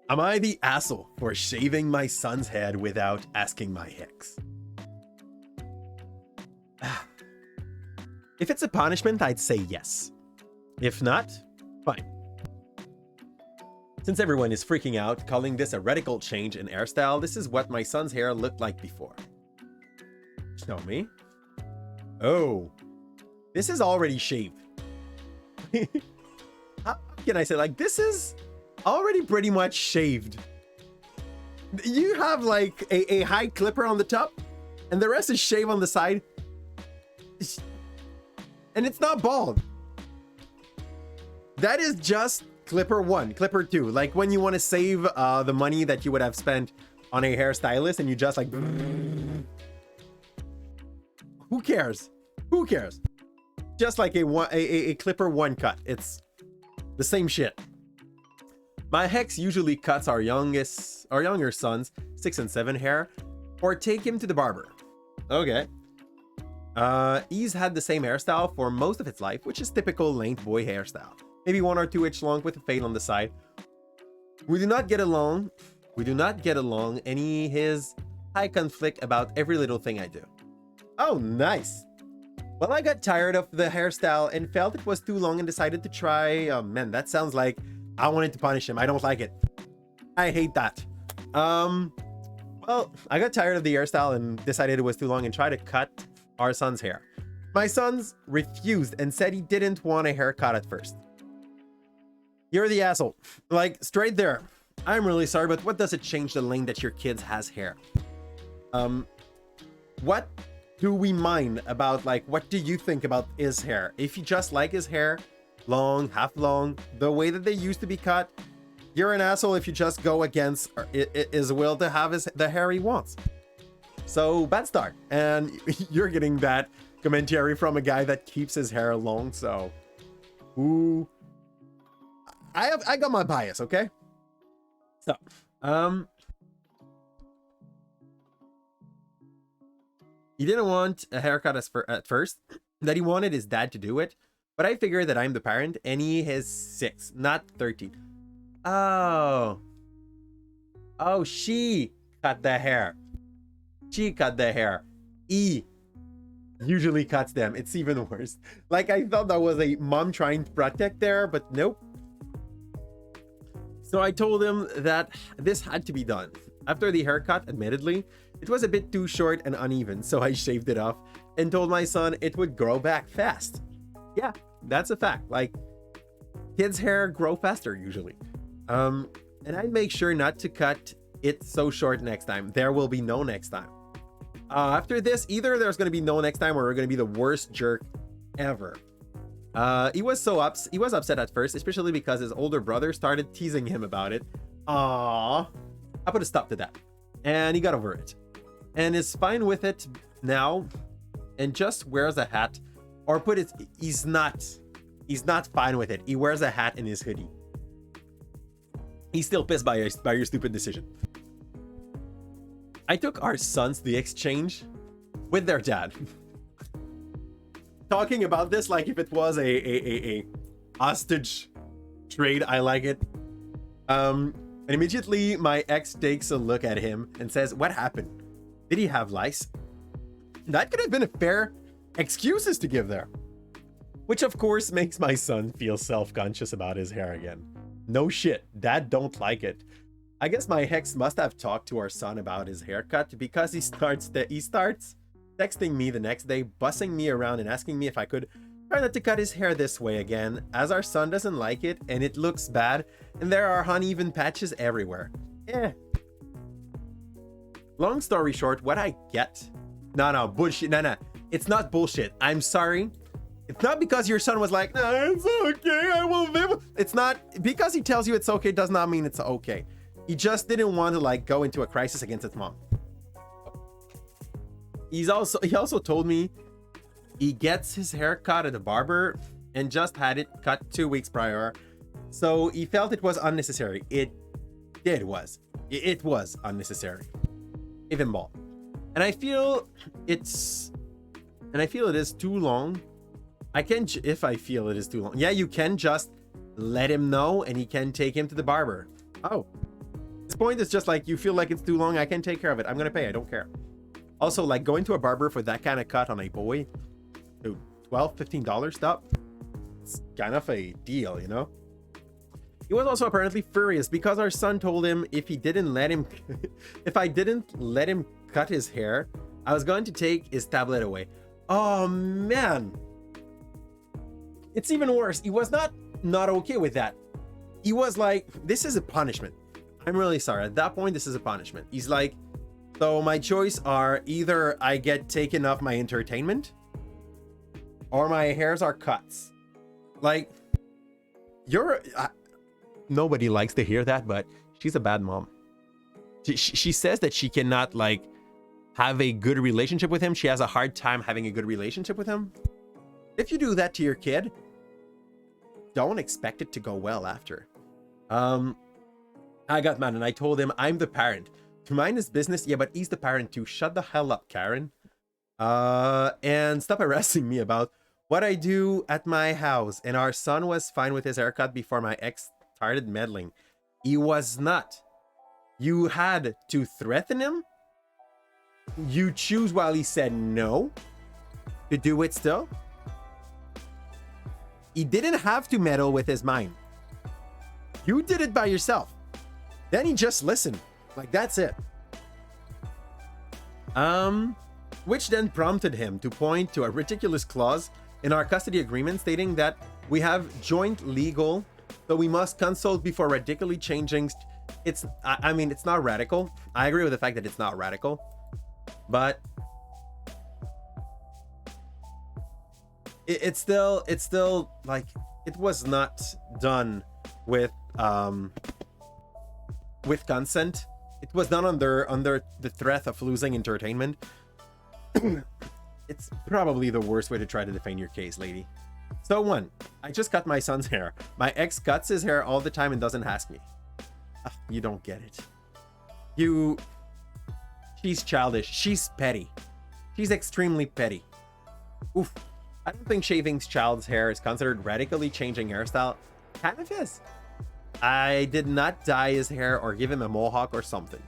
Am I the asshole for shaving my son's head without asking my hex? If it's a punishment, I'd say yes. If not, fine. Since everyone is freaking out, calling this a radical change in hairstyle, this is what my son's hair looked like before. Show me. Oh, this is already shaved. How can I say, like, this is already pretty much shaved. You have like a high clipper on the top and the rest is shave on the side. And it's not bald. That is just clipper 1, clipper 2. Like when you want to save the money that you would have spent on a hairstylist and you just like... Who cares? Who cares? Just like a clipper 1 cut. It's the same shit. My hex usually cuts our younger sons 6 and 7 hair or take him to the barber. Okay. He's had the same hairstyle for most of its life, which is typical length boy hairstyle. Maybe 1 or 2 inch long with a fade on the side. We do not get along. And he has high conflict about every little thing I do. Oh, nice. Well, I got tired of the hairstyle and felt it was too long and decided to try. Oh man, that sounds like I wanted to punish him. I don't like it. I hate that. Well, I got tired of the hairstyle and decided it was too long and tried to cut our son's hair. My sons refused and said he didn't want a haircut at first. You're the asshole. Like, straight there. I'm really sorry, but what does it change the length that your kid has hair? What do we mind about, like, what do you think about his hair? If you just like his hair long, half long, the way that they used to be cut, you're an asshole if you just go against his will to have the hair he wants. So bad start, and you're getting that commentary from a guy that keeps his hair long. So, ooh, I got my bias, okay? So, he didn't want a haircut at first. That he wanted his dad to do it, but I figured that I'm the parent, and he is 6, not 13. Oh, she cut the hair. She cut the hair. He usually cuts them. It's even worse. Like, I thought that was a mom trying to protect there, but nope. So I told him that this had to be done. After the haircut, admittedly, it was a bit too short and uneven, so I shaved it off and told my son it would grow back fast. Yeah, that's a fact. Like, kids' hair grow faster usually. And I'd make sure not to cut it so short next time. There will be no next time. After this, either there's going to be no next time or we're going to be the worst jerk ever. He was upset at first, especially because his older brother started teasing him about it. Aww. I put a stop to that. And he got over it. And is fine with it now. And just wears a hat. Or put it, he's not fine with it. He wears a hat in his hoodie. He's still pissed by your stupid decision. I took our sons to the exchange with their dad. Talking about this like if it was a hostage trade. I like it. And immediately my ex takes a look at him and says, what happened? Did he have lice? That could have been a fair excuses to give there. Which of course makes my son feel self-conscious about his hair again. No shit, dad don't like it. I guess my ex must have talked to our son about his haircut because he starts texting me the next day, bussing me around and asking me if I could try not to cut his hair this way again, as our son doesn't like it and it looks bad and there are uneven patches everywhere. Long story short, what I get... No, bullshit. No. It's not bullshit. I'm sorry. It's not because your son was like, no, it's okay, I will live. It's not because he tells you it's okay, does not mean it's okay. He just didn't want to like go into a crisis against his mom. He also told me he gets his hair cut at a barber and just had it cut 2 weeks prior. So he felt it was unnecessary. It was unnecessary. Even bald. And I feel it is too long. If I feel it is too long. Yeah, you can just let him know and he can take him to the barber. Oh, This point is just like, you feel like it's too long, I can take care of it, I'm gonna pay, I don't care. Also, like, going to a barber for that kind of cut on a boy, dude, $12-15 stuff, it's kind of a deal, you know. He was also apparently furious because our son told him if he didn't let him if I didn't let him cut his hair, I was going to take his tablet away. Oh man, it's even worse. He was not okay with that. He was like, this is a punishment. I'm really sorry. At that point, this is a punishment. He's like, so my choice are either I get taken off my entertainment or my hairs are cuts. Like, you're nobody likes to hear that, but she's a bad mom. She says that she cannot like have a good relationship with him. She has a hard time having a good relationship with him. If you do that to your kid, don't expect it to go well after. I got mad and I told him I'm the parent. To mind his business, yeah, but he's the parent too. Shut the hell up, Karen. And stop harassing me about what I do at my house. And our son was fine with his haircut before my ex started meddling. He was not. You had to threaten him. You choose while he said no to do it still. He didn't have to meddle with his mind. You did it by yourself. Then he just listened. Like, that's it. Which then prompted him to point to a ridiculous clause in our custody agreement stating that we have joint legal, so we must consult before radically changing. I mean, it's not radical. I agree with the fact that it's not radical, but it's still like, it was not done with consent. It was done under the threat of losing entertainment. It's probably the worst way to try to defend your case, lady. So one, I just cut my son's hair. My ex cuts his hair all the time and doesn't ask me. You don't get it. She's childish. She's petty. She's extremely petty. Oof. I don't think shaving child's hair is considered radically changing hairstyle. Kind of is. I did not dye his hair or give him a mohawk or something.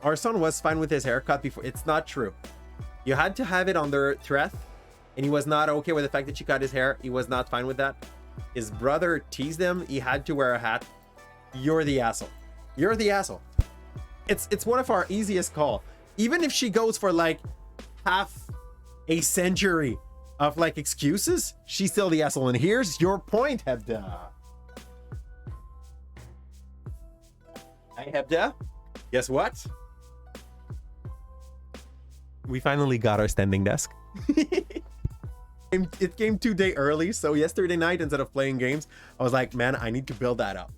Our son was fine with his haircut before. It's not true. You had to have it under threat, and he was not okay with the fact that you cut his hair. He was not fine with that. His brother teased him. He had to wear a hat. You're the asshole. You're the asshole. It's one of our easiest call. Even if she goes for like half a century of like excuses, she's still the asshole. And here's your point, Hebda. Hi, Hebda. Guess what? We finally got our standing desk. It came 2 days early, so yesterday night, instead of playing games, I was like, man, I need to build that up.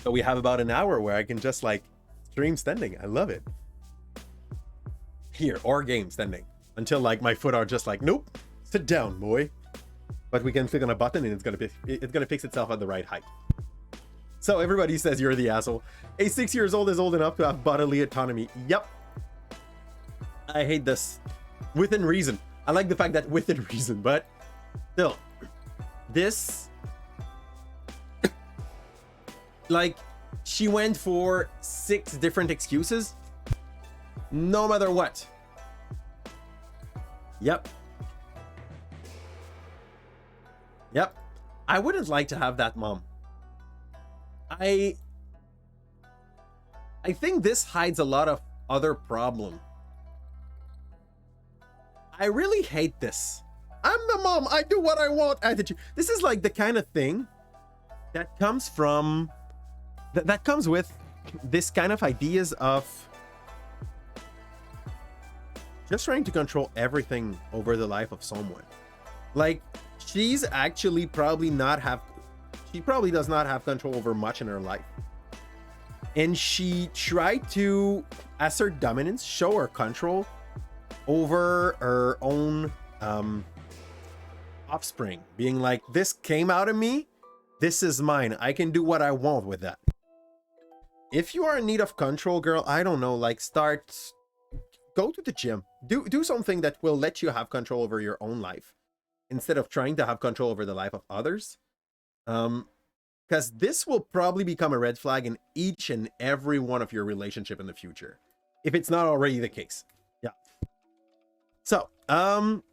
So we have about an hour where I can just like stream standing. I love it. Here, or game standing. Until like my foot are just like, nope, sit down, boy. But we can click on a button and it's gonna fix itself at the right height. So everybody says you're the asshole. A 6 years old is old enough to have bodily autonomy. Yep. I hate this. Within reason. I like the fact that within reason, but still, this, like, she went for 6 different excuses, no matter what. Yep. Yep. I wouldn't like to have that mom. I think this hides a lot of other problem. I really hate this. I'm the mom, I do what I want attitude. This is like the kind of thing that comes from that comes with this kind of ideas of just trying to control everything over the life of someone. Like, she's actually probably she probably does not have control over much in her life. And she tried to assert dominance, show her control over her own offspring, being like, this came out of me, this is mine, I can do what I want with that. If you are in need of control, girl, I don't know, like, go to the gym, do something that will let you have control over your own life instead of trying to have control over the life of others. because this will probably become a red flag in each and every one of your relationship in the future, if it's not already the case. Yeah. So